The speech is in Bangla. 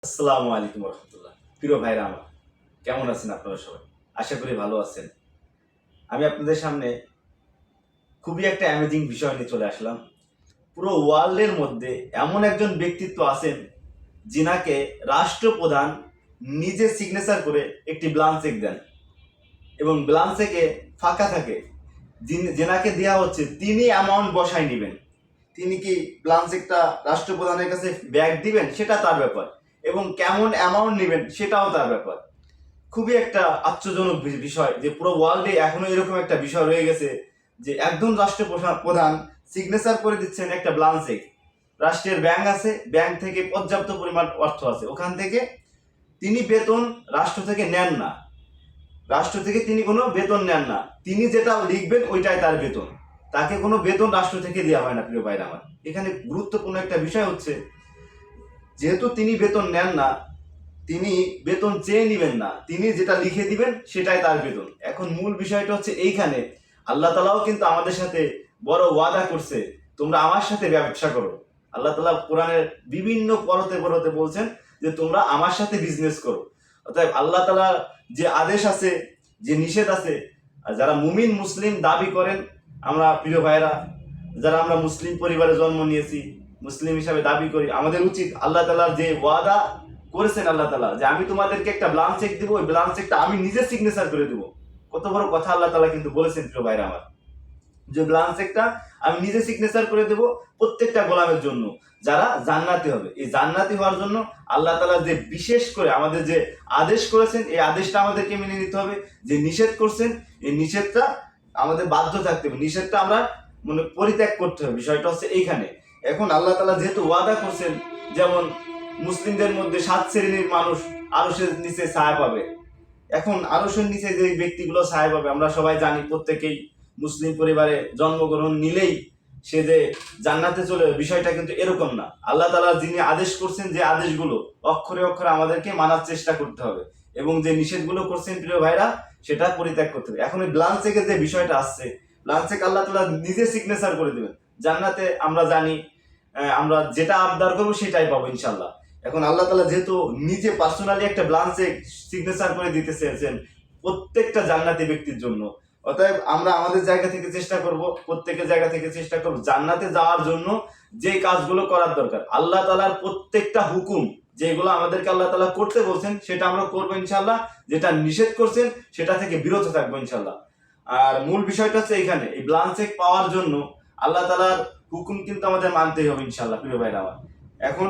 আসসালামু আলাইকুম রহমতুল্লাহ। প্রিয় ভাইরা আমার, কেমন আছেন আপনারা সবাই? আশা করি ভালো আছেন। আমি আপনাদের সামনে খুবই একটা অ্যামেজিং বিষয় নিয়ে চলে আসলাম। পুরো ওয়ার্ল্ডের মধ্যে এমন একজন ব্যক্তিত্ব আছেন যিনাকে রাষ্ট্রপ্রধান নিজে সিগনেচার করে একটি ব্লাঙ্ক চেক দেন এবং ব্লাঙ্ক চেকে ফাঁকা থাকে, যেনাকে দেওয়া হচ্ছে তিনি অ্যামাউন্ট বসায় নেবেন। তিনি কি ব্লাঙ্ক চেকটা রাষ্ট্রপ্রধানের কাছে ব্যাক দিবেন সেটা তার ব্যাপার, এবং কেমন অ্যামাউন্ট নেবেন সেটাও তার ব্যাপার। খুবই একটা আশ্চর্যজনক বিষয় যে পুরো ওয়ার্ল্ডে এখনো এরকম একটা বিষয় রয়ে গেছে যে একজন প্রধান সিগনেচার করে দিচ্ছেন একটা ব্লাঙ্ক চেক। রাষ্ট্রের ব্যাংক আছে, ব্যাংক থেকে পর্যাপ্ত পরিমাণ অর্থ আছে, ওখান থেকে তিনি বেতন রাষ্ট্র থেকে নেন না। রাষ্ট্র থেকে তিনি কোনো বেতন নেন না, তিনি যেটা লিখবেন ওইটাই তার বেতন। তাকে কোনো বেতন রাষ্ট্র থেকে দেওয়া হয় না। প্রিয় ভাইরা আমার, এখানে গুরুত্বপূর্ণ একটা বিষয় হচ্ছে, যেহেতু তিনি বেতন নেন না, তিনি বেতন চেয়ে নিবেন না, তিনি যেটা লিখে দিবেন সেটাই তার বেতন। এখন মূল বিষয়টা হচ্ছে এইখানে আল্লাহ তালাও কিন্তু আমাদের সাথে বড় ওয়াদা করছে, তোমরা আমার সাথে ব্যবসা করো। আল্লাহ তালা কোরআনের বিভিন্ন পরতে পরতে বলছেন যে তোমরা আমার সাথে বিজনেস করো। অর্থাৎ আল্লাহ তালার যে আদেশ আছে, যে নিষেধ আছে, যারা মুমিন মুসলিম দাবি করেন, আমরা প্রিয় ভাইরা যারা আমরা মুসলিম পরিবারে জন্ম নিয়েছি, মুসলিম হিসাবে দাবি করি, আমাদের উচিত আল্লাহ তালার যে ওয়াদা করেছেন আল্লাহ তালা যে আমি তোমাদেরকে একটা ব্লাঙ্ক চেক দিব, ওই ব্লাঙ্ক চেকটা আমি নিজে সিগনেচার করে দেবো। কত বড় কথা আল্লাহ তালা কিন্তু বলেছেন প্রিয় ভাইরা আমার, যে ব্লাঙ্ক চেকটা আমি নিজে সিগনেচার করে দেব প্রত্যেকটা গোলামের জন্য, যারা জান্নাতি হবে। এই জান্নাতি হওয়ার জন্য আল্লাহ তালা যে বিশেষ করে আমাদের যে আদেশ করেছেন, এই আদেশটা আমাদেরকে মেনে নিতে হবে। যে নিষেধ করছেন, এই নিষেধটা আমাদের বাধ্য থাকতে হবে, নিষেধটা আমরা পরিত্যাগ করতে হবে। বিষয়টা হচ্ছে এইখানে। এখন আল্লাহ তালা যেহেতু ওয়াদা করছেন, যেমন মুসলিমদের মধ্যে 7 শ্রেণীর মানুষ আরশের নিচে ছায়া পাবে। এখন আরশের নিচে যে ব্যক্তিগুলো ছায়া পাবে আমরা সবাই জানি, প্রত্যেকেই মুসলিম পরিবারে জন্মগ্রহণ নিলেই সে যে জান্নাতে চলে, বিষয়টা কিন্তু এরকম না। আল্লাহ তাআলা যিনি আদেশ করছেন, যে আদেশগুলো অক্ষরে অক্ষরে আমাদেরকে মানার চেষ্টা করতে হবে, এবং যে নিষেধগুলো করছেন প্রিয় ভাইরা সেটা পরিত্যাগ করতে হবে। এখন এই ব্লাঙ্ক চেকের যে বিষয়টা আসছে, ব্লাঙ্ক চেক আল্লাহ তাআলা নিজে সিগনেচার করে দেবেন। জান্নাতে আমরা জানি আমরা যেটা আবদার করবো সেটাই পাবো ইনশাল্লাহ। এখন আল্লাহ তাআলা যেহেতু নিজে পার্সোনালি একটা ব্লাঙ্ক চেক সিগনেচার করে দিতে চেয়েছেন প্রত্যেকটা জান্নাতি ব্যক্তির জন্য, অতএব আমরা আমাদের জায়গা থেকে চেষ্টা করব, প্রত্যেকের জায়গা থেকে চেষ্টা করব জান্নাতে যাওয়ার জন্য যে কাজগুলো করার দরকার। আল্লাহ তাআলার প্রত্যেকটা হুকুম যেগুলো আমাদেরকে আল্লাহ তাআলা করতে বলছেন সেটা আমরা করবো ইনশাল্লাহ, যেটা নিষেধ করছেন সেটা থেকে বিরত থাকবো ইনশাল্লাহ। আর মূল বিষয়টা হচ্ছে এখানে, এই ব্লাঙ্ক চেক পাওয়ার জন্য আল্লাহ তাআলার হুকুম কিন্তু আমাদের মানতেই হবে ইনশাল্লাহ প্রিয় ভাইরা আমার। এখন